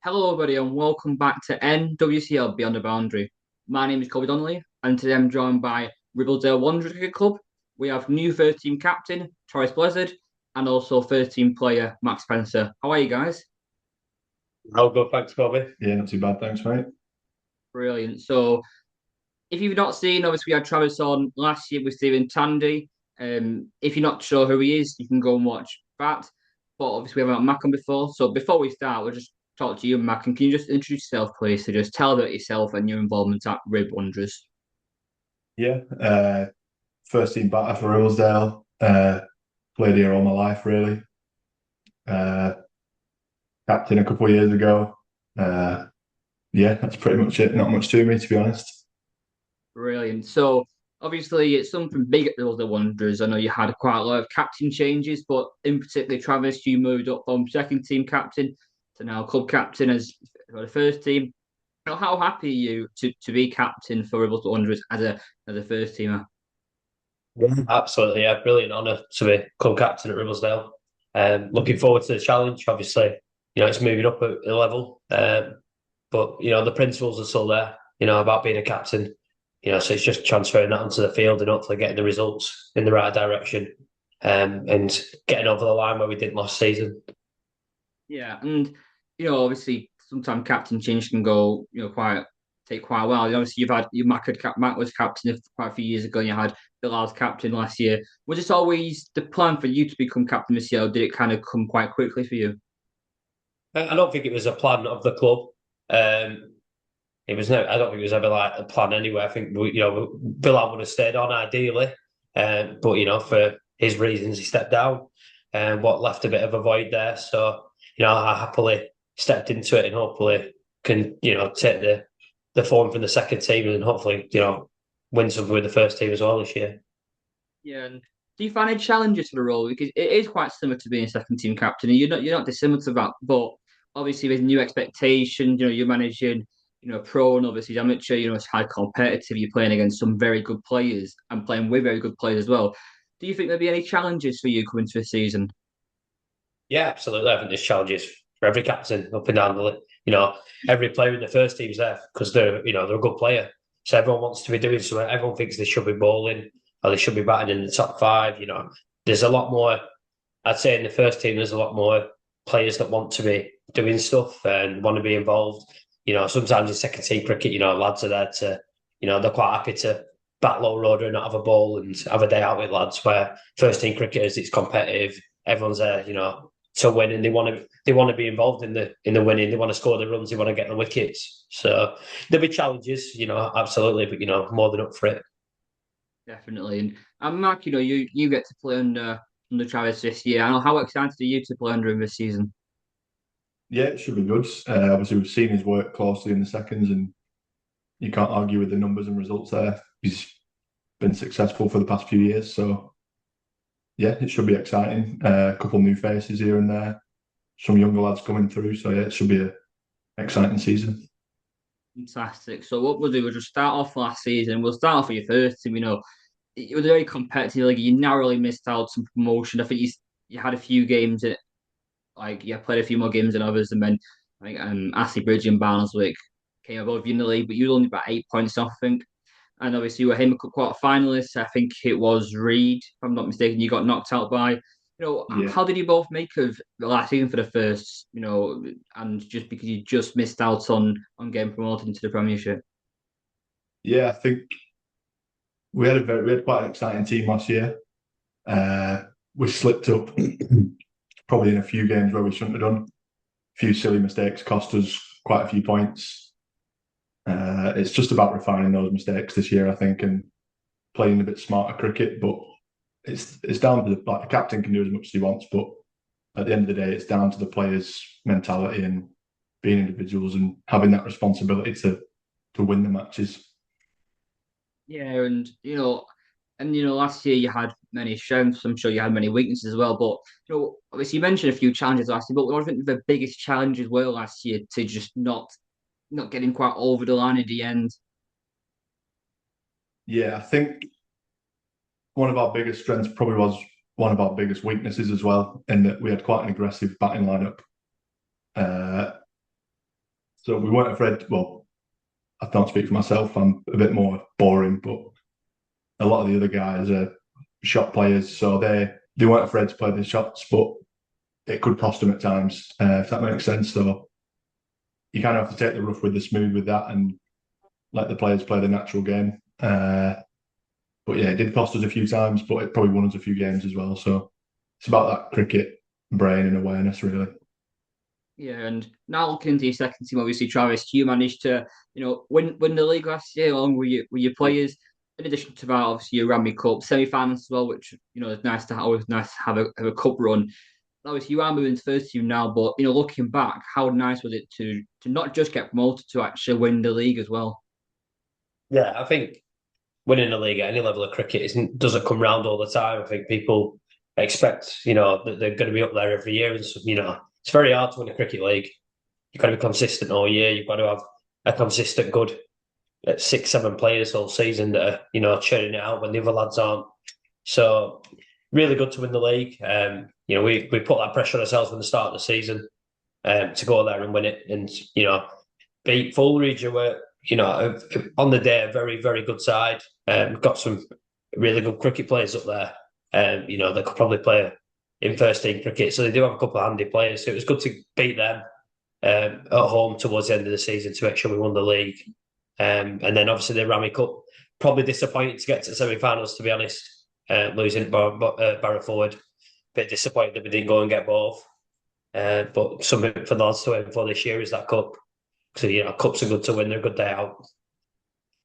Hello, everybody, and welcome back to NWCL Beyond the Boundary. My name is Colby Donnelly, and today I'm joined by Ribblesdale Wanderers Cricket Club. We have new first team captain, Travis Blezard, and also first team player, Mack Spencer. How are you guys? I'll go. Thanks, Bobby. Yeah, not too bad, thanks, mate. Brilliant. So, if you've not seen, obviously, we had Travis on last year with Stephen Tandy. If you're not sure who he is, you can go and watch that. But obviously, we haven't had Mac on before. So, before we start, we'll just talk to you, Mac. And can you just introduce yourself, please? So, just tell about yourself and your involvement at Rib Wanderers. Yeah, first team batter for Ribblesdale. Played here all my life, really. Uh, Captain a couple of years ago. Uh, yeah, that's pretty much it. Not much to me, to be honest. Brilliant. So, obviously, it's something big at the other Wanderers. I know you had quite a lot of captain changes, but in particular, Travis, you moved up from second team captain to now club captain as for the first team. How happy are you to be captain for Ribbles Wanderers as a first teamer? Yeah. Absolutely, yeah. Brilliant honour to be club captain at Ribblesdale. Looking forward to the challenge. Obviously, it's moving up a level. But the principles are still there, about being a captain. So it's just transferring that onto the field and hopefully getting the results in the right direction. And getting over the line where we did last season. Yeah, and obviously sometimes captain change can go, quite take quite a while. Obviously, you've had Mack was captain quite a few years ago, and you had Bilal captain last year. Was it always the plan for you to become captain this year, or did it kind of come quite quickly for you? I don't think it was a plan of the club. Um, It was no. I don't think it was ever like a plan anyway. I think Bilal would have stayed on ideally, but for his reasons he stepped down, and what left a bit of a void there. So I happily stepped into it and hopefully can take the form from the second team and hopefully win something with the first team as well this year. Yeah, and do you find any challenges for the role? Because it is quite similar to being a second team captain, and you're not dissimilar to that. But obviously, with new expectations, you're managing, pro and obviously amateur. It's high competitive. You're playing against some very good players and playing with very good players as well. Do you think there'll be any challenges for you coming to the season? Yeah, absolutely. I think there's challenges for every captain up and down the list. Every player in the first team's there because they're a good player. So everyone wants to be doing something. Everyone thinks they should be bowling or they should be batting in the top five. There's a lot more. I'd say in the first team, there's a lot more players that want to be doing stuff and want to be involved. Sometimes in second team cricket, lads are there to, they're quite happy to bat low order and not have a ball and have a day out with lads. Where first team cricketers, it's competitive. Everyone's there, to win, and they want to be involved in the winning. They want to score the runs. They want to get the wickets. So there'll be challenges, absolutely, but more than up for it. Definitely. And Mark, you get to play under Travis this year. I know how excited are you to play under him this season? Yeah, it should be good. Obviously, we've seen his work closely in the seconds, and you can't argue with the numbers and results there. He's been successful for the past few years, so yeah, it should be exciting. A couple new faces here and there, some younger lads coming through, so yeah, it should be an exciting season. Fantastic. So what we'll do, we'll just start off last season. We'll start off with your first team. It was a very competitive league. You narrowly missed out some promotion. I think you had a few games that like you played a few more games than others, and then I think Ashley Bridge and Barnsley came above you in the league, but you were only about 8 points off, I think. And obviously you were Hamer Cup quarter finalists. I think it was Reed, if I'm not mistaken, you got knocked out by. Yeah, How did you both make of the last season for the first, and just because you just missed out on getting promoted into the Premiership? yeah, I think we had quite an exciting team last year. We slipped up probably in a few games where we shouldn't have done. A few silly mistakes cost us quite a few points. It's just about refining those mistakes this year, I think, and playing a bit smarter cricket. But it's down to the captain can do as much as he wants, but at the end of the day, it's down to the players' mentality and being individuals and having that responsibility to win the matches. Yeah, last year you had many strengths. I'm sure you had many weaknesses as well. But obviously you mentioned a few challenges last year. But what I think the biggest challenges were last year to just not getting quite over the line at the end. Yeah, I think one of our biggest strengths probably was one of our biggest weaknesses as well, in that we had quite an aggressive batting lineup. Uh, So we weren't afraid. Well, I don't speak for myself. I'm a bit more boring, but a lot of the other guys are shot players, so they weren't afraid to play the shots, but it could cost them at times, if that makes sense. So you kind of have to take the rough with the smooth with that and let the players play the natural game. But yeah, it did cost us a few times, but it probably won us a few games as well. So it's about that cricket brain and awareness, really. Yeah, and now looking into your second team, obviously, Travis, you managed to, win the league last year along with your players. In addition to that, obviously, you ran me cup semi-finals as well, which is nice to always nice to have a cup run. Obviously, you are moving to first team now, but looking back, how nice was it to not just get promoted, to actually win the league as well? Yeah, I think winning the league at any level of cricket doesn't come round all the time. I think people expect, that they're going to be up there every year. And, it's very hard to win a cricket league. You've got to be consistent all year. You've got to have a consistent good 6-7 players all season that are, churning it out when the other lads aren't. So really good to win the league. We put that pressure on ourselves from the start of the season to go there and win it. And, beat Fulridge, who were, on the day, a very, very good side. Got some really good cricket players up there. They could probably play in first team cricket. So they do have a couple of handy players. So it was good to beat them at home towards the end of the season to make sure we won the league. And then obviously the Rammy Cup, probably disappointed to get to the semi-finals, to be honest, losing Barrow Forward. Bit disappointed that we didn't go and get both. But something for the lads to aim for this year is that cup. So, cups are good to win. They're a good day out.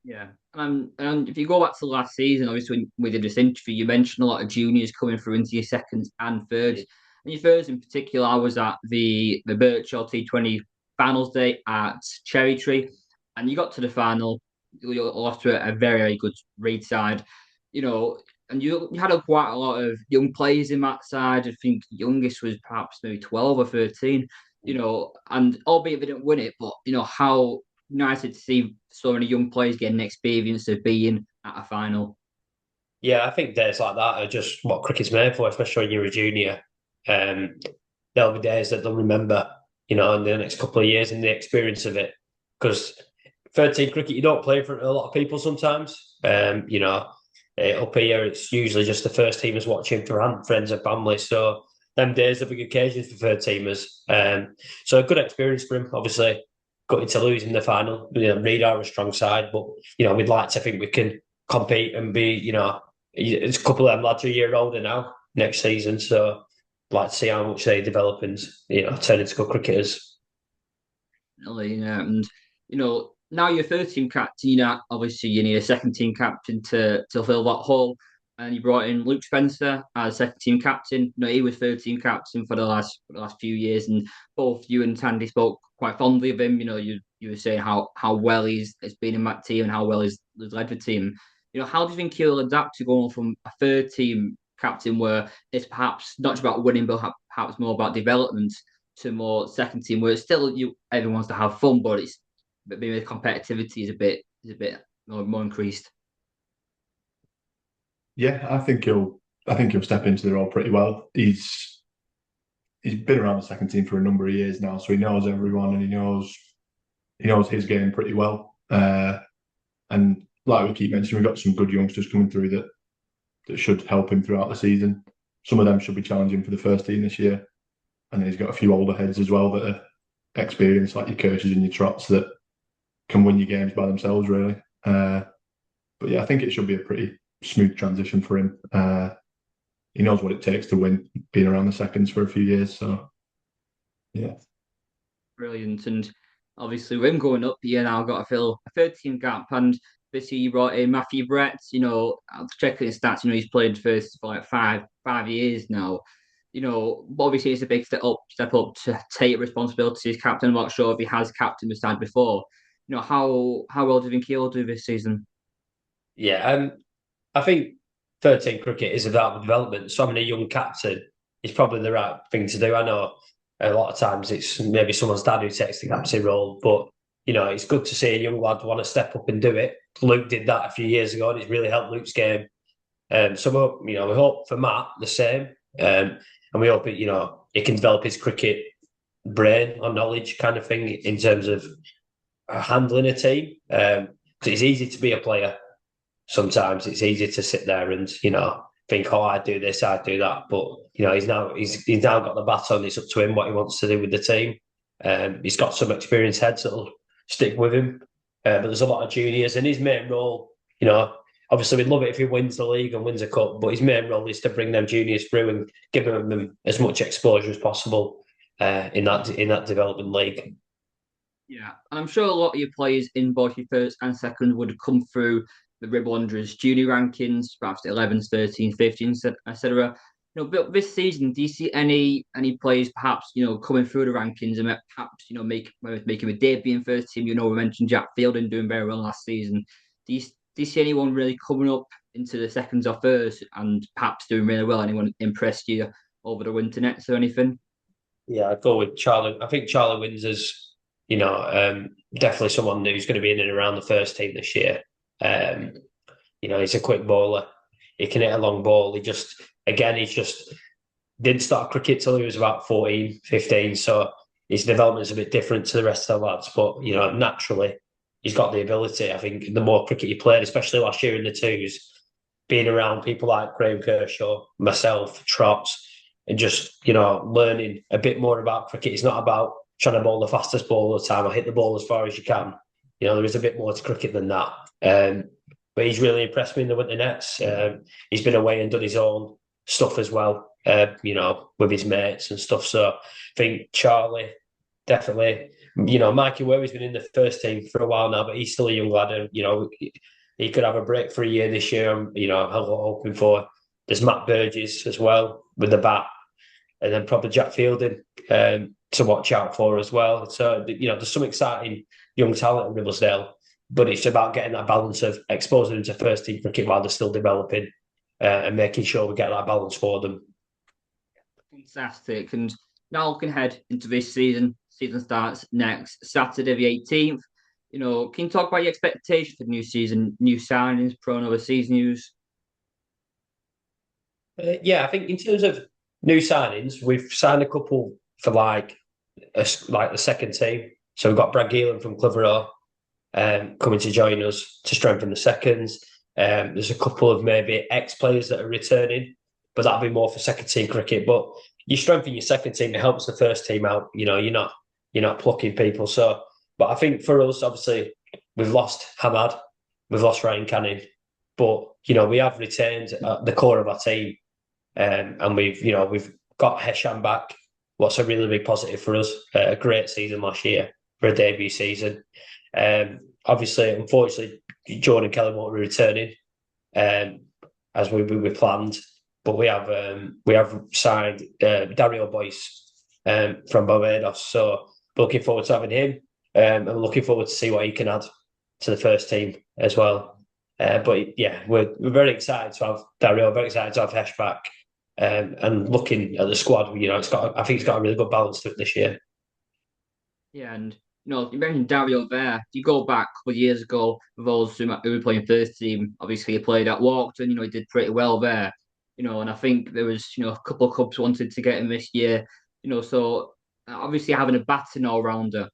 Yeah. And if you go back to last season, obviously, when we did this interview, you mentioned a lot of juniors coming through into your seconds and thirds. And your thirds in particular, I was at the Birchall T20 finals day at Cherry Tree, and you got to the final. You lost to a very, very good Reed side, and you had quite a lot of young players in that side. I think youngest was perhaps maybe 12 or 13, and albeit they didn't win it, but, how nice to see so many young players getting the experience of being at a final. Yeah, I think days like that are just what cricket's made for, especially when you're a junior. There'll be days that they'll remember, in the next couple of years and the experience of it. Because 13 cricket, you don't play for a lot of people sometimes. Up here, it's usually just the first teamers watching for friends and family. So them days are big occasions for third teamers. So a good experience for him, obviously. Got to lose in the final. Reed are a strong side, but we'd like to think we can compete and be. It's a couple of them lads are a year older now next season, so I'd like to see how much they develop and turn into good cricketers. And now you're first team captain. Obviously you need a second team captain to fill that hole. And you brought in Luke Spencer as second team captain. He was third team captain for the last few years, and both you and Tandy spoke quite fondly of him. You were saying how well he's been in that team and how well he's led the team. How do you think he'll adapt to going from a third team captain where it's perhaps not just about winning, but perhaps more about development, to more second team where it's still everyone wants to have fun, but maybe the competitivity is a bit more increased. Yeah, I think he'll step into the role pretty well. He's been around the second team for a number of years now, so he knows everyone and he knows his game pretty well. And like we keep mentioning, we've got some good youngsters coming through that should help him throughout the season. Some of them should be challenging for the first team this year, and then he's got a few older heads as well that are experienced, like your Kirches and your Trots, that can win your games by themselves, really. But yeah, I think it should be a pretty smooth transition for him. He knows what it takes to win, being around the seconds for a few years. So, yeah. Brilliant. And obviously, with him going up, now got to fill a third team gap. And this year, you brought in Matthew Brett. I'm checking his stats. He's played first for like five years now. Obviously, it's a big step up to take responsibility as captain. I'm not sure if he has captained the side before. How well do you think he'll do this season? Yeah, I think 13 cricket is about development. So having a young captain is probably the right thing to do. I know a lot of times it's maybe someone's dad who takes the captain role, but it's good to see a young lad want to step up and do it. Luke did that a few years ago, and it's really helped Luke's game. So we hope for Matt the same, and we hope he can develop his cricket brain or knowledge kind of thing in terms of handling a team. Because it's easy to be a player. Sometimes it's easy to sit there and think, oh, I do this, I do that. But he's now got the baton. It's up to him what he wants to do with the team. He's got some experienced heads that'll stick with him. But there's a lot of juniors, and his main role, obviously we'd love it if he wins the league and wins a cup, but his main role is to bring them juniors through and give them as much exposure as possible in that development league. Yeah, and I'm sure a lot of your players in both your first and second would come through the Rib Wanderers junior rankings, perhaps the 11s, 13s, 15s, etc. But this season, do you see any players perhaps coming through the rankings and perhaps making a debut in first team? We mentioned Jack Fielding doing very well last season. Do you see anyone really coming up into the seconds or first and perhaps doing really well? Anyone impressed you over the winter nets or anything? Yeah, I'd go with Charlie. I think Charlie Windsor's, definitely someone who's going to be in and around the first team this year. He's a quick bowler. He can hit a long ball. He just didn't start cricket till he was about 14, 15. So his development's a bit different to the rest of the lads. But, naturally, he's got the ability. I think the more cricket he played, especially last year in the twos, being around people like Graham Kershaw, myself, Trots, and just, learning a bit more about cricket. It's not about trying to bowl the fastest ball all the time or hit the ball as far as you can. There is a bit more to cricket than that. But he's really impressed me in the winter nets. He's been away and done his own stuff as well, with his mates and stuff. So I think Charlie, definitely, Mikey Worthy's been in the first team for a while now, but he's still a young lad. And, he could have a break for a year this year. I'm hoping for. There's Matt Burgess as well with the bat. And then probably Jack Fielding to watch out for as well. So, there's some exciting young talent in Ribblesdale, but it's about getting that balance of exposing them to first team cricket while they're still developing and making sure we get that balance for them. Fantastic. And now looking ahead into this season, season starts next Saturday, the 18th. Can you talk about your expectations for the new season, new signings, pro and overseas news? I think in terms of new signings, we've signed a couple for like the second team. So we've got Brad Geelan from Clitheroe coming to join us to strengthen the seconds. There's a couple of maybe ex-players that are returning, but that'll be more for second team cricket. But you strengthen your second team, it helps the first team out. You're not plucking people. So, but I think for us, obviously, we've lost Hamad, we've lost Ryan Canning, but we have retained the core of our team, and we've got Hesham back. What's a really big positive for us? A great season last year for a debut season. Obviously, unfortunately, Jordan Kelly won't be returning as we planned, but we have signed Dario Boyce from Barbados. So we're looking forward to having him, and we're looking forward to see what he can add to the first team as well. But yeah, we're very excited to have Dario, very excited to have Hesh back, and looking at the squad, I think it's got a really good balance to it this year. Yeah, and you mentioned Dario there. If you go back a couple of years ago, with those who were playing first team, obviously he played at Walkden, he did pretty well there. And I think there was, a couple of clubs wanted to get him this year. So obviously having a batting all-rounder,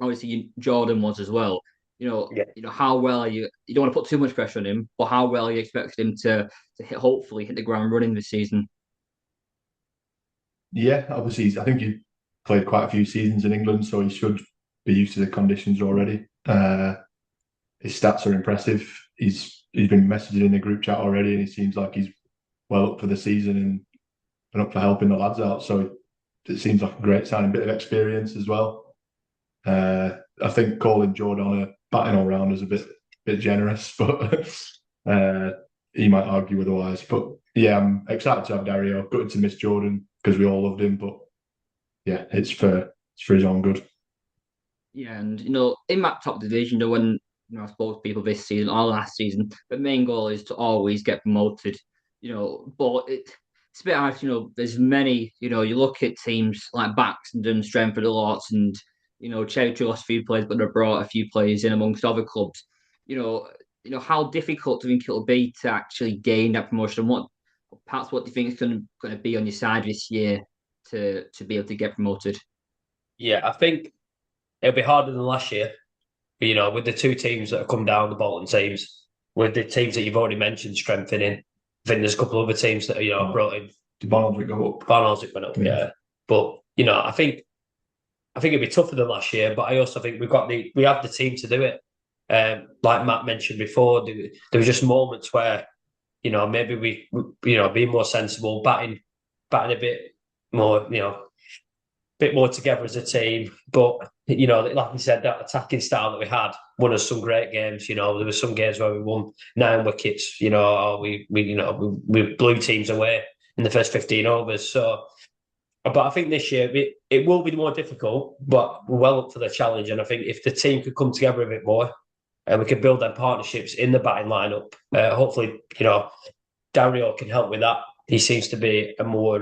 obviously Jordan was as well. How well are you? You don't want to put too much pressure on him, but how well are you expecting him to hopefully hit the ground running this season? Yeah, obviously, I think he played quite a few seasons in England, so he should be used to the conditions already. His stats are impressive. He's been messaging in the group chat already, and he seems like he's well up for the season and up for helping the lads out. So it seems like a great signing, bit of experience as well. I think calling Jordan a batting all round is a bit generous, but he might argue otherwise. But yeah, I'm excited to have Dario. Gutted to miss Jordan because we all loved him, but yeah, it's for his own good. Yeah, and in that top division, when I suppose people this season or last season, the main goal is to always get promoted. But it's a bit hard. There's many. You look at teams like Baxenden, Strengford a lot, and Cherry lost a few players, but they brought a few players in amongst other clubs. How difficult do you think it'll be to actually gain that promotion? And what do you think is going to be on your side this year to be able to get promoted? Yeah, I think it'll be harder than last year. But, with the two teams that have come down, the Bolton teams, with the teams that you've already mentioned strengthening, I think there's a couple of other teams that brought in. Did Barnsley go up? Barnsley went up, yeah. But I think it'd be tougher than last year. But I also think we have the team to do it. Like Matt mentioned before, there were just moments where maybe we being more sensible, batting a bit more, bit more together as a team. But like you said, that attacking style that we had won us some great games. There were some games where we won 9 wickets. Or we blew teams away in the first 15 overs. So, but I think this year it will be more difficult, but we're well up for the challenge. And I think if the team could come together a bit more, and we could build their partnerships in the batting lineup, hopefully, Dario can help with that. He seems to be a more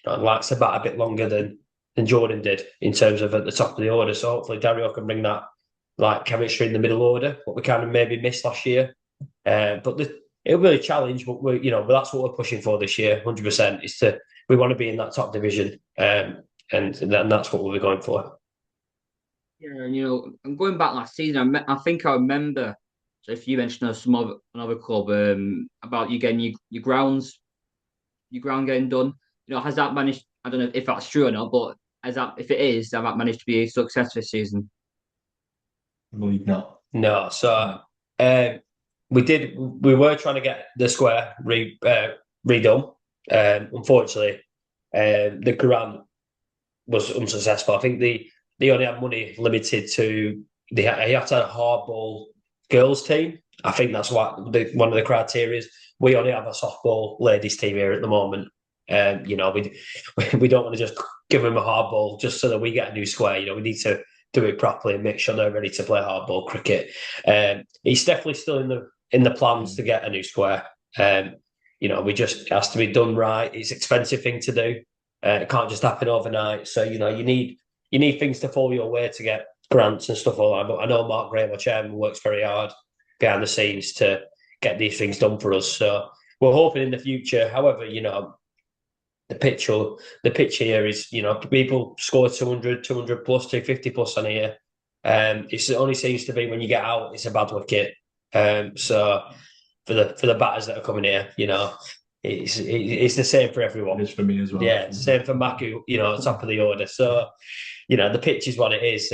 likes to bat a bit longer than Jordan did in terms of at the top of the order. So hopefully Dario can bring that chemistry in the middle order, what we kind of maybe missed last year. But it'll be a challenge, but that's what we're pushing for this year, 100%. We want to be in that top division, and that's what we'll be going for. Yeah, and I'm going back last season. I think I remember. So if you mentioned another club about you getting your ground getting done, has that managed? I don't know if that's true or not, but if it is, has that managed to be a success this season? I believe not. No, so we were trying to get the square redone. Unfortunately, the grant was unsuccessful. I think they only had money limited to he had to have a hardball girls team. I think that's what one of the criteria is. We only have a softball ladies team here at the moment. We don't want to just give them a hardball just so that we get a new square. We need to do it properly and make sure they're ready to play hardball cricket. It's definitely still in the plans to get a new square. It has to be done right. It's an expensive thing to do. It can't just happen overnight. So you need things to fall your way to get grants and stuff like that. But I know Mark Graham, our chairman, works very hard behind the scenes to get these things done for us. So we're hoping in the future. However, the pitch here is, people score 200 plus, 250 plus on here. It only seems to be when you get out, it's a bad wicket. So for the batters that are coming here, it's the same for everyone. It's for me as well. Yeah, it's the same for Mack, top of the order. So, the pitch is what it is.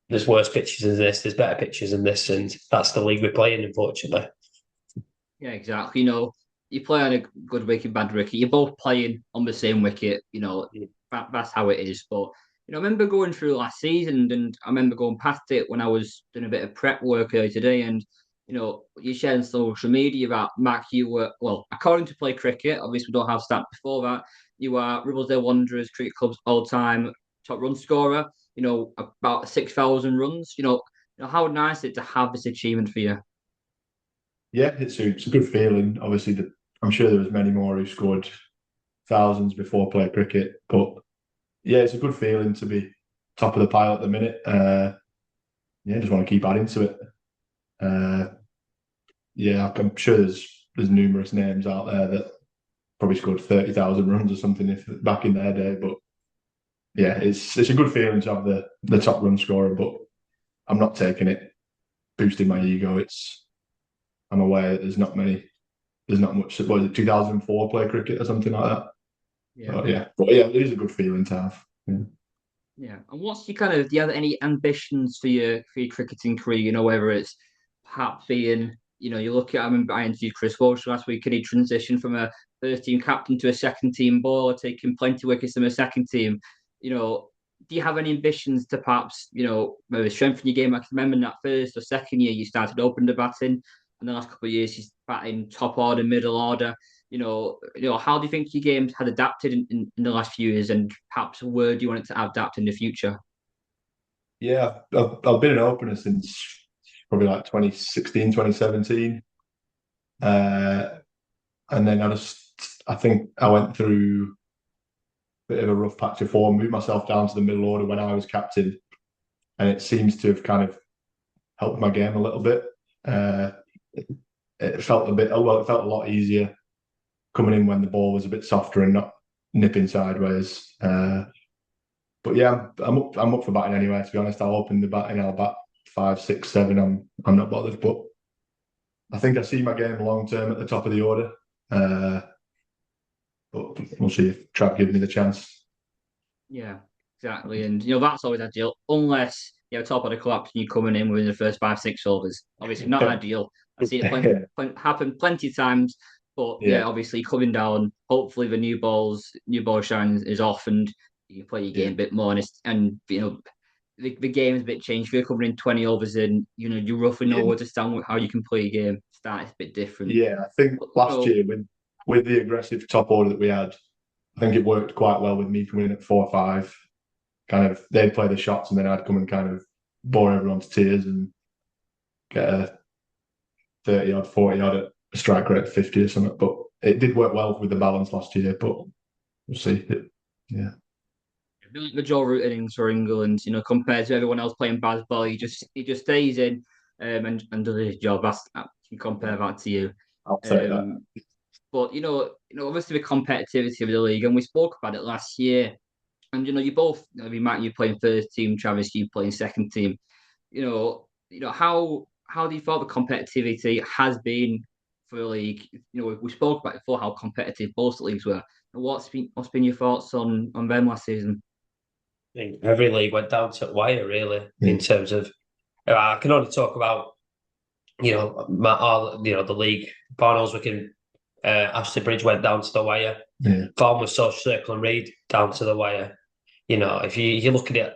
There's worse pitches than this. There's better pitches than this, and that's the league we're playing, unfortunately. Yeah, exactly. You play on a good wicket, bad wicket. You're both playing on the same wicket. That's how it is. But I remember going through last season, and I remember going past it when I was doing a bit of prep work earlier today, and you shared on social media about Mack. You were, well, according to Play Cricket, obviously we don't have stats before that. You are Ribblesdale Wanderers Cricket Club's all-time top run scorer. About 6,000 runs. How nice is it to have this achievement for you? Yeah, it's a good feeling. Obviously, I'm sure there was many more who scored thousands before Play Cricket, but yeah, it's a good feeling to be top of the pile at the minute. Just want to keep adding to it. I'm sure there's numerous names out there that probably scored 30,000 runs or something back in their day, but yeah, it's a good feeling to have the top run scorer, but I'm not taking it, boosting my ego. I'm aware that there's not much. What is it, 2004 Play Cricket or something like that? Yeah. But it is a good feeling to have. Yeah. And what's your do you have any ambitions for your cricketing career? Whether it's perhaps being, you look at, I remember I interviewed Chris Walsh last week, and he transitioned from a first team captain to a second team bowler, taking plenty of wickets in a second team. Do you have any ambitions to perhaps, maybe strengthen your game? I can remember in that first or second year you started opening the batting, and the last couple of years he's batting top order, middle order. How do you think your games had adapted in the last few years, and perhaps where do you want it to adapt in the future? Yeah, I've been an opener since probably like 2016, 2017. And then I think I went through a bit of a rough patch of form, moved myself down to the middle order when I was captain, and it seems to have kind of helped my game a little bit. It felt a lot easier coming in when the ball was a bit softer and not nipping sideways. But yeah, I'm up for batting anyway. To be honest, I'll open the batting. I'll bat 5, 6, 7. I'm not bothered. But I think I see my game long term at the top of the order. Uh, but we'll see if Trav gives me the chance. Yeah, exactly. And that's always ideal, unless top of the collapse and you're coming in within the first 5, 6 overs. Obviously, not ideal. I see it happen plenty of times. But yeah, obviously coming down. Hopefully, the new ball shine is off, and you can play your game a bit more. And the game is a bit changed. If you're coming in 20 overs in, you roughly know where to stand, how you can play your game. Start is a bit different. Yeah, I think last year with the aggressive top order that we had, I think it worked quite well with me coming in at 4 or 5. Kind of, they'd play the shots and then I'd come and kind of bore everyone to tears and get a 30 odd, 40 odd at a strike rate of 50 or something. But it did work well with the balance last year, but we'll see. Yeah. The Joe Root innings for England, compared to everyone else playing baseball, he just stays in and does his job. I can compare that to you. I'll say that. But obviously the competitivity of the league, and we spoke about it last year. And you both, Matt, you playing first team, Travis, you playing second team. How do you feel the competitivity has been for the league? We spoke about before how competitive both leagues were. What's been your thoughts on them last season? I think every league went down to the wire, really, in terms of. I can only talk about, the league. Barnell's Wigan, Ashley Bridge went down to the wire. Yeah. Farmers, Social Circle and Reed down to the wire. If you look at it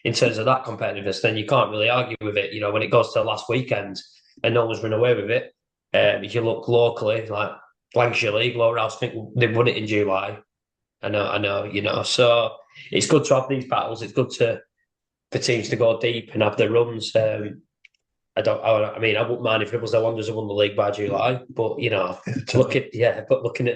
in terms of that competitiveness, then you can't really argue with it. When it goes to last weekend and no one's run away with it. If you look locally, like Lancashire League, Lower House, I think they won it in July. I know. So it's good to have these battles. It's good for teams to go deep and have their runs. I wouldn't mind if Ribblesdale Wanderers have won the league by July, but looking at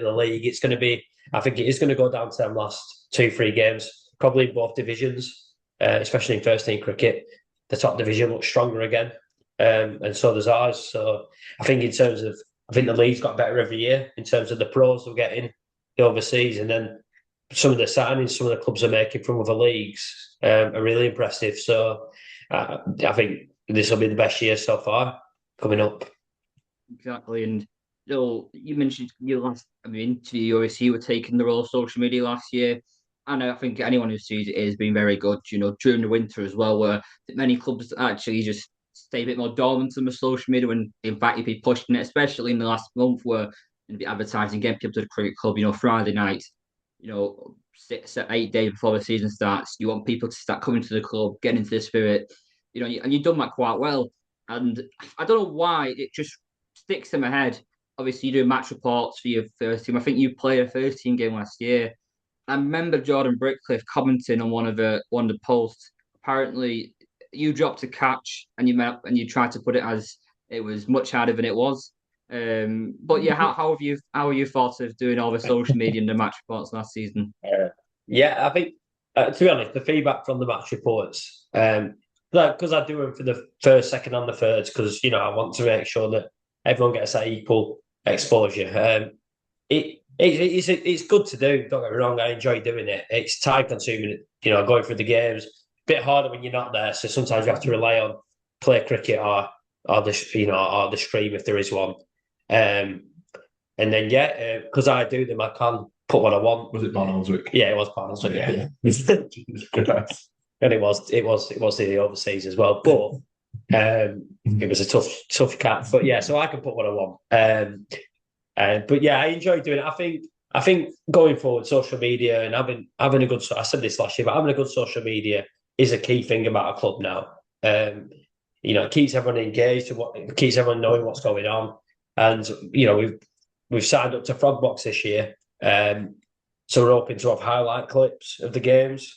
the league, it's going to be. I think it is going to go down to them last 2-3 games, probably in both divisions, especially in first team cricket. The top division looks stronger again, and so does ours. So I think the league's got better every year in terms of the pros we're getting, the overseas, and then some of the signings some of the clubs are making from other leagues are really impressive. So I think this will be the best year so far coming up. Exactly. And you mentioned your last interview, obviously you were taking the role of social media last year. And I think anyone who sees it has been very good, during the winter as well, where many clubs actually just stay a bit more dormant on the social media when in fact you'd be pushing it, especially in the last month where you'd be advertising, getting people to the cricket club, Friday nights, 6-8 days before the season starts. You want people to start coming to the club, getting into the spirit, and you've done that quite well. And I don't know why it just sticks in my head. Obviously, you do match reports for your first team. I think you played a first team game last year. I remember Jordan Brickcliffe commenting on one of the posts. Apparently, you dropped a catch and you tried to put it as it was much harder than it was. But yeah, how are you thought of doing all the social media and the match reports last season? I think to be honest, the feedback from the match reports, because I do them for the first, second, and the thirds, because I want to make sure that everyone gets that equal exposure. It's good to do. Don't get me wrong, I enjoy doing it. It's time consuming, going through the games. Bit harder when you're not there, so sometimes you have to rely on play cricket or the stream if there is one. And then because I do them, I can put what I want. Was it Barnellswick? Yeah, it was Barnellswick. Yeah. And it was the overseas as well, but it was a tough cat. But yeah, so I can put what I want. But yeah, I enjoy doing it. I think going forward, social media and having a good. I said this last year, but having a good social media is a key thing about a club now. It keeps everyone engaged and keeps everyone knowing what's going on. And we've signed up to Frogbox this year, so we're hoping to have highlight clips of the games,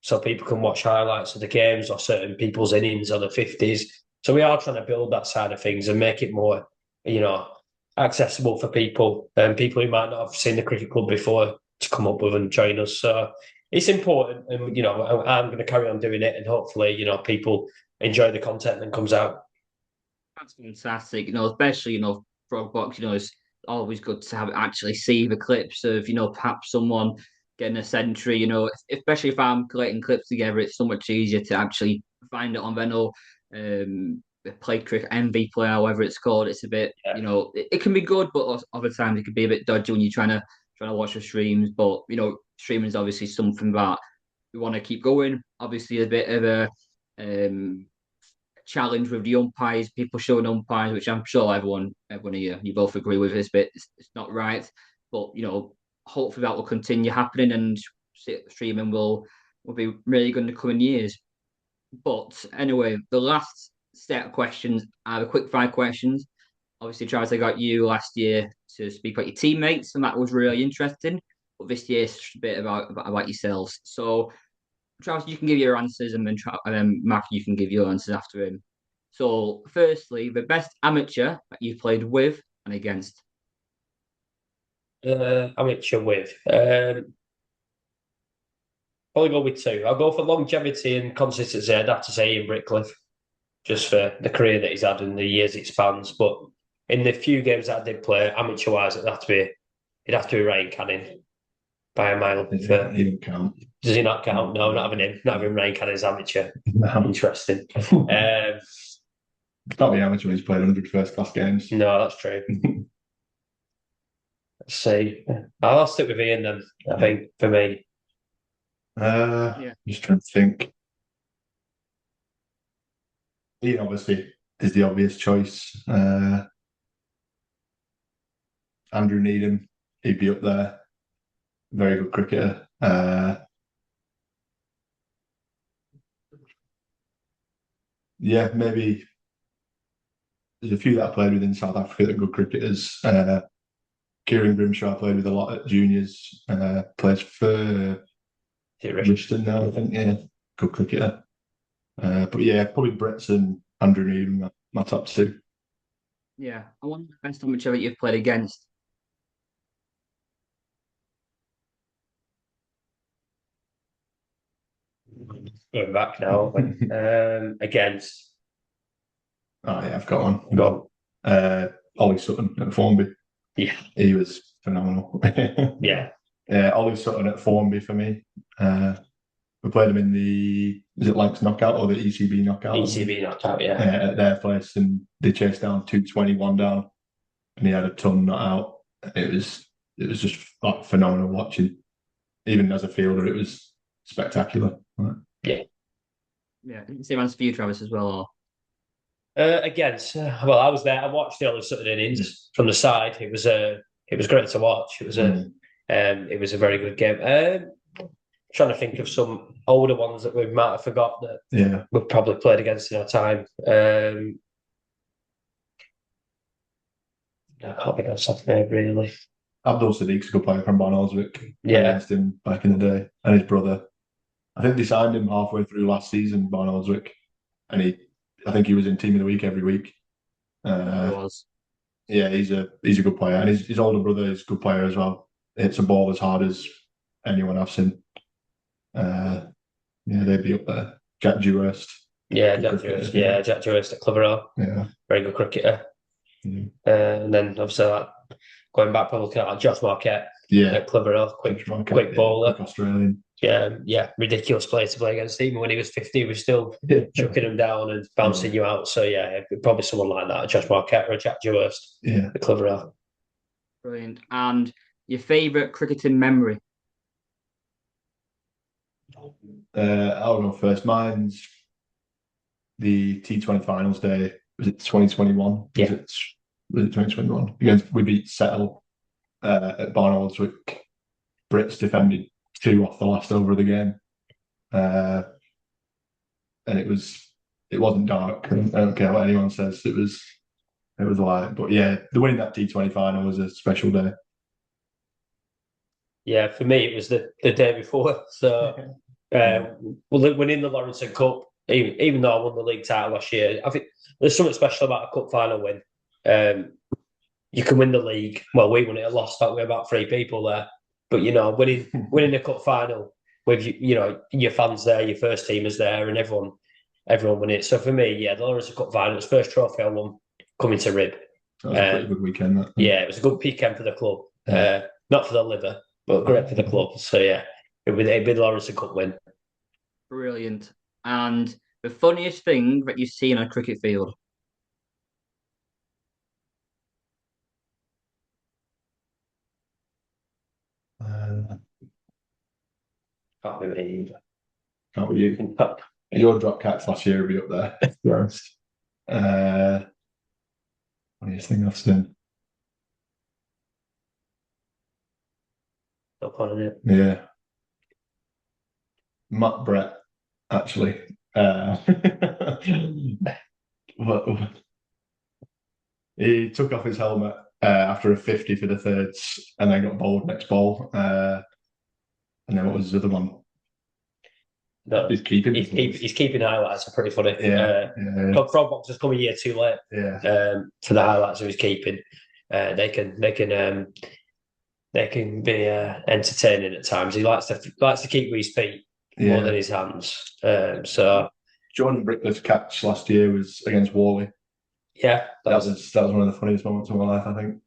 so people can watch highlights of the games or certain people's innings or the 50s. So we are trying to build that side of things and make it more, accessible for people and people who might not have seen the cricket club before to come up with and join us. So it's important, and I'm going to carry on doing it, and hopefully, people enjoy the content that comes out. That's fantastic. Especially Frogbox. It's always good to actually see the clips of perhaps someone getting a century. You know, especially if I'm collecting clips together, it's so much easier to actually find it on Venno. Play cricket, MV player, however it's called. It's a bit, you know, it can be good, but other times it can be a bit dodgy when you're trying to watch the streams. But you know, streaming is obviously something that we want to keep going. Obviously, a bit of a challenge with the umpires, people showing umpires, which I'm sure everyone here, you both agree with this bit. It's not right, but you know, hopefully that will continue happening, and streaming will be really good in the coming years. But anyway, the last set of questions are the quick fire questions. Obviously, Travis, I got you last year to speak about your teammates, and that was really interesting. But this year, it's just a bit about yourselves. So, Travis, you can give your answers, and then Mack, you can give your answers after him. So, firstly, the best amateur that you've played with and against. Amateur with. Probably go with two. I'll go for longevity and consistency. I'd have to say Ian Brickliffe, just for the career that he's had and the years it spans. But in the few games that I did play, amateur-wise, it'd have to be Ryan Canning by a mile. He doesn't count. Does he not count? No, not having him. Not having Ryan Canning's amateur. No. Interesting. It's not the amateur when he's played 100 first-class games. No, that's true. Let's see. I'll stick with Ian then, I think, for me. Just trying to think. Ian obviously is the obvious choice. Andrew Needham, he'd be up there. Very good cricketer. Yeah, maybe there's a few that I played with in South Africa that are good cricketers. Kieran Grimshaw I played with a lot at juniors. Plays for Ribblesdale now, I think. Yeah, good cricketer. But yeah, probably Brits and Andrew Needham, my top two. Yeah, I wonder the best amateur that you've played against. Going back now. Against. Oh yeah, I've got one. Go on. Ollie Sutton at Formby. Yeah. He was phenomenal. Yeah. Ollie Sutton at Formby for me. We played him in is it Lancs knockout or the ECB knockout? ECB knockout, yeah. At their place, and they chased down 221 down, and he had a ton not out. It was just like phenomenal watching. Even as a fielder, it was spectacular. Right? Yeah. Yeah. Same answer for you, Travis, as well. Or... Against, well, I was there. I watched the Ollie Sutton innings from the side. It was great to watch. It was a very good game. Trying to think of some older ones that we might have forgot that we've probably played against in our time. I can't think of something really. Abdul Sadiq's a good player from Barnoldswick. Yeah. Against him back in the day. And his brother. I think they signed him halfway through last season, Barnoldswick. And I think he was in Team of the Week every week. He was. Yeah, he's a good player. And his older brother is a good player as well. Hits a ball as hard as anyone I've seen. They'd be up there. Jack Dewhurst. Yeah, Jack Dewhurst. Yeah, Jack Dewhurst at Clitheroe. Yeah. Very good cricketer. Yeah. And then obviously going back, probably looking at Josh Marquette. Yeah. At Clitheroe, quick bowler. Quick Australian. Yeah, ridiculous player to play against. Even when he was 50, he was still chucking him down and bouncing you out. So yeah, probably someone like that, Josh Marquette or Jack Dewhurst. Yeah. At Clitheroe. Brilliant. And your favourite cricketing memory? I'll go first. Mine's the T20 finals day. Was it 2021? Yeah. Was it 2021? We beat Settle at Barnoldswick. Brits defended 2 off the last over of the game. And it wasn't dark. I don't care what anyone says. It was light. But yeah, the winning that T20 final was a special day. Yeah, for me it was the day before. So winning the Lawrenson Cup, even though I won the league title last year, I think there's something special about a cup final win. You can win the league. Well, we won it at lost that way, about 3 people there. But winning the cup final with your fans there, your first teamers there, and everyone won it. So for me, yeah, the Lawrenson Cup final was the first trophy I won coming to Rib. That was a pretty good weekend. That. Yeah, it was a good weekend for the club. Not for the liver, but great for the club. So yeah, it'd be the Lawrence Cup win. Brilliant. And the funniest thing that you've seen on a cricket field? Uh, Can't be me. Can't be you. Your drop catch last year will be up there. To be honest. Funniest thing I've seen. Not on it. Yeah. Matt Brett, actually. What- he took off his helmet after a 50 for the thirds and then got bowled next ball. And then what was his other one? No, He's keeping he's keeping highlights are pretty funny. Yeah. Frog Box has come a year too late. Yeah. For the highlights of his keeping. They can be entertaining at times. He likes to keep with his feet more than his hands. So Jordan Brickler's catch last year was against Worley. yeah, That was one of the funniest moments of my life, I think.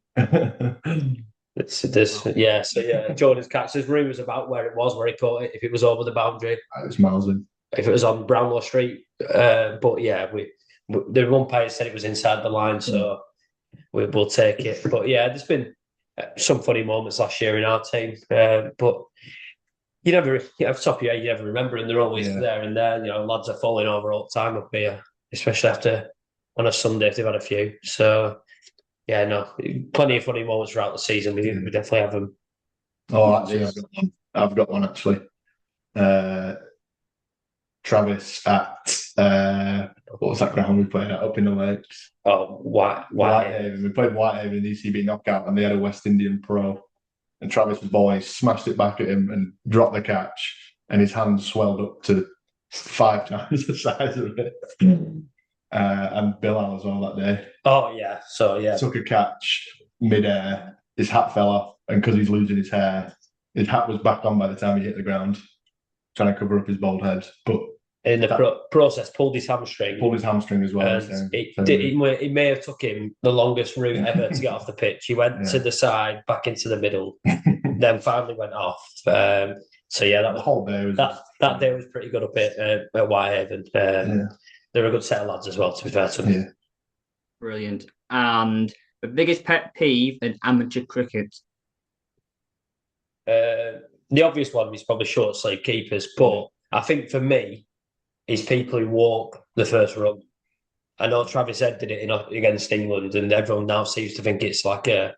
Jordan's catch. There's rumours about where it was, where he caught it, if it was over the boundary, It was miles in. if it was on Brownlow Street. But yeah, the umpire said it was inside the line, so we'll take it. But yeah, there's been some funny moments last year in our team, but you never, off the top of your head, you never remember, and they're always there and there. You know, lads are falling over all the time up here, especially after on a Sunday if they've had a few. So yeah, no, plenty of funny moments throughout the season. We definitely have them. Oh, actually, I've got one actually. Travis at what was that ground we played at up in the Lakes? Oh, Whitehaven. We played Whitehaven in ECB knockout, and they had a West Indian pro. And Travis was bowling, smashed it back at him and dropped the catch, and his hand swelled up to 5 times the size of it. And Bilal as well that day. Oh yeah, so yeah, took a catch mid-air. His hat fell off, and because he's losing his hair, his hat was back on by the time he hit the ground, trying to cover up his bald head. But in the process, pulled his hamstring. Pulled his hamstring as well. It may have took him the longest route ever to get off the pitch. He went to the side, back into the middle, then finally went off. So yeah, that whole day was that day was pretty good up at Whitehaven. They're a good set of lads as well, to be fair to them. Yeah. Brilliant. And the biggest pet peeve in amateur cricket? The obvious one is probably short sleeve keepers, but I think for me, is people who walk the first run. I know Travis Head did it against England, and everyone now seems to think it's like a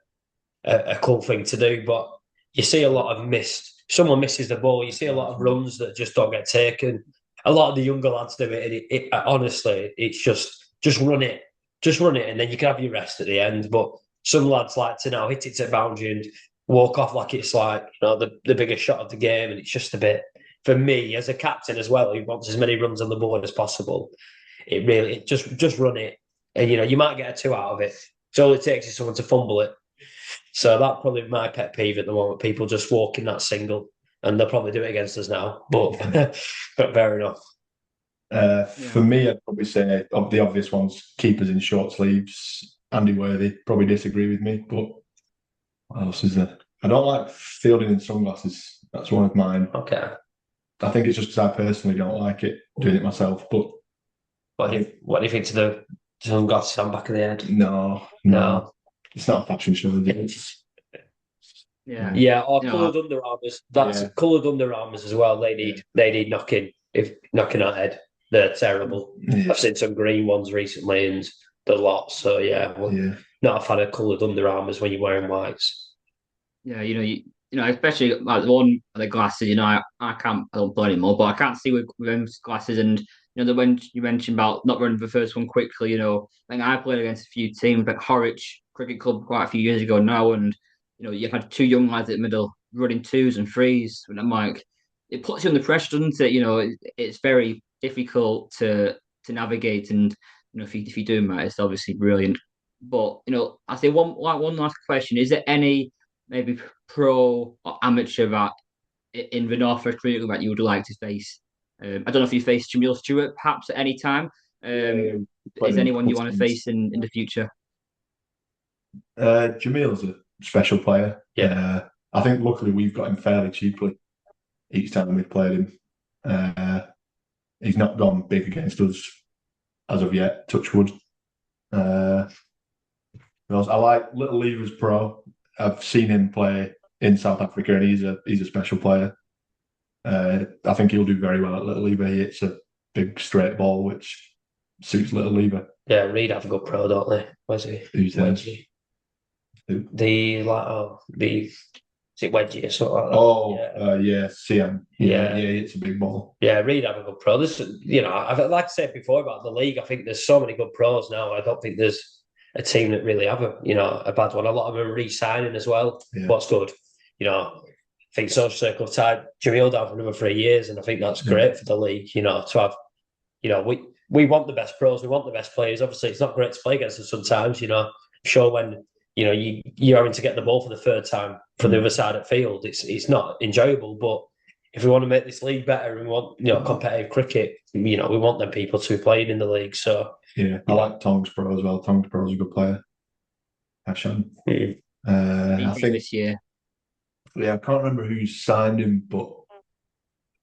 cool thing to do. But you see a lot of someone misses the ball. You see a lot of runs that just don't get taken. A lot of the younger lads do it, and honestly, it's just run it, and then you can have your rest at the end. But some lads like to now hit it to boundary and walk off like it's like the biggest shot of the game, and it's just a bit. For me, as a captain as well, who wants as many runs on the board as possible, just run it, and you might get a 2 out of it. So all it takes is someone to fumble it. So that's probably my pet peeve at the moment. People just walking that single, and they'll probably do it against us now. But fair enough. For me, I'd probably say of the obvious ones, keepers in short sleeves. Andy Worthy probably disagree with me, but what else is there? I don't like fielding in sunglasses. That's one of mine. Okay. I think it's just because I personally don't like it doing it myself. But what do you think to the sunglasses on the back of the head? No, it's not a fashion show, is it? Yeah. Or coloured underarmers. That's coloured underarmers as well. They need knocking our head. They're terrible. Yeah. I've seen some green ones recently, and the lot. So not a fan of coloured underarmers when you're wearing whites. Yeah, especially like the one the glasses. I don't play anymore, but I can't see with them glasses. And when you mentioned about not running the first one quickly, I think I played against a few teams like Horwich Cricket Club quite a few years ago now, and you had 2 young lads at the middle running 2s and 3s, and I'm like, it puts you under pressure, doesn't it? It's very difficult to navigate, and if you do that, it's obviously brilliant. But I say one last question: is there any maybe pro or amateur that in the Northwest Cricket that you would like to face? I don't know if you face Jamil Stewart perhaps at any time. Is anyone you want to face in the future? Jamil's a special player. Yeah. I think luckily we've got him fairly cheaply each time we've played him. He's not gone big against us as of yet, touch wood. I like Little Levers Pro. I've seen him play in South Africa, and he's a special player. I think he'll do very well at Little Lever. He hits a big straight ball, which suits Little Lever. Yeah, Reed have a good pro, don't they? Where's he? Who's Wedgie. Is it Wedgie or something like that? Oh, yeah, CM. Yeah, it's a big ball. Yeah, Reed have a good pro. This, I've like I said before about the league. I think there's so many good pros now. I don't think there's a team that really have a bad one. A lot of them are re-signing as well. Yeah. What's good, I think Social Circle tied Jamil down for another 3 years, and I think that's great for the league. To have, we want the best pros, we want the best players. Obviously, it's not great to play against them sometimes. I'm sure when you're having to get the ball for the third time from the other side of the field, it's not enjoyable. But if we want to make this league better and we want competitive cricket, we want them people to be playing in the league. So yeah, I like Tongs Pro as well. Tongs Pro is a good player. Hashan. I think this year. Yeah, I can't remember who signed him, but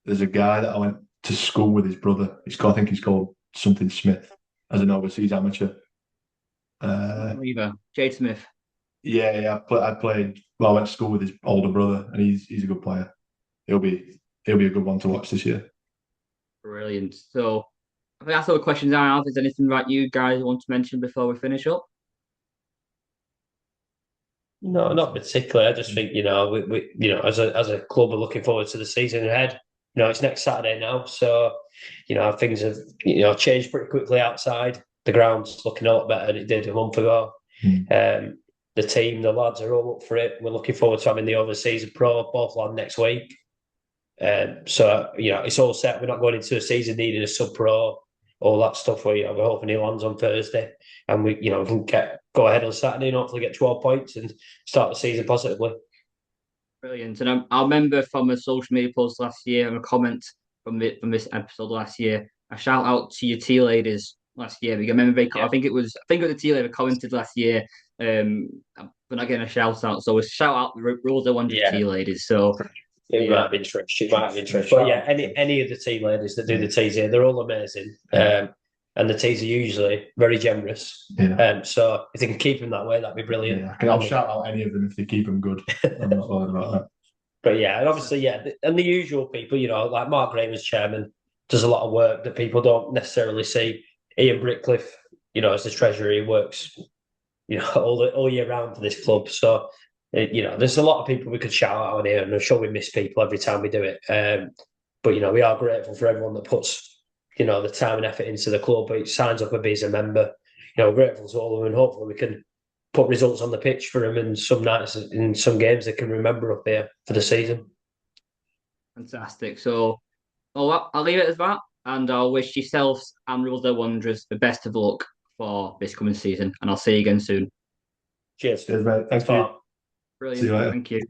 there's a guy that I went to school with his brother. I think he's called something Smith as an overseas amateur. Jade Smith. Yeah. I went to school with his older brother, and he's a good player. He'll be a good one to watch this year. Brilliant. So I think that's all the questions I have. Is there anything that you guys want to mention before we finish up? No, not particularly. I just think we as a club are looking forward to the season ahead. It's next Saturday now, so things have changed pretty quickly outside. The ground's looking a lot better than it did a month ago. The team, the lads are all up for it. We're looking forward to having the overseas pro both land next week. So it's all set. We're not going into a season needing a sub pro, all that stuff. We're hoping he lands on Thursday, and we can go ahead on Saturday and hopefully get 12 points and start the season positively. Brilliant. And I remember from a social media post last year and a comment from this episode last year, a shout out to your tea ladies last year. I remember I think it was the tea lady commented last year. We're not getting a shout out, so a shout out the Ribblesdale Wanderers tea ladies. So it might have interest. But yeah, any of the tea ladies that do the teas here, they're all amazing. And the teas are usually very generous. Yeah. So if they can keep them that way, that'd be brilliant. Yeah, I'll shout out any of them if they keep them good. I'm not worried about that. But yeah, and obviously, and the usual people, like Mark Graham as chairman, does a lot of work that people don't necessarily see. Ian Brickcliffe, as the treasurer, he works, all year round for this club. So, there's a lot of people we could shout out on here, and I'm sure we miss people every time we do it. But we are grateful for everyone that puts the time and effort into the club, but signs up and be a member. We're grateful to all of them, and hopefully we can put results on the pitch for them and some nights in some games they can remember up here for the season. Fantastic. So, I'll leave it as that, and I'll wish yourselves and Ribblesdale Wanderers the best of luck for this coming season, and I'll see you again soon. Cheers. Cheers, mate. Thanks, Brilliant. See you later. Thank you.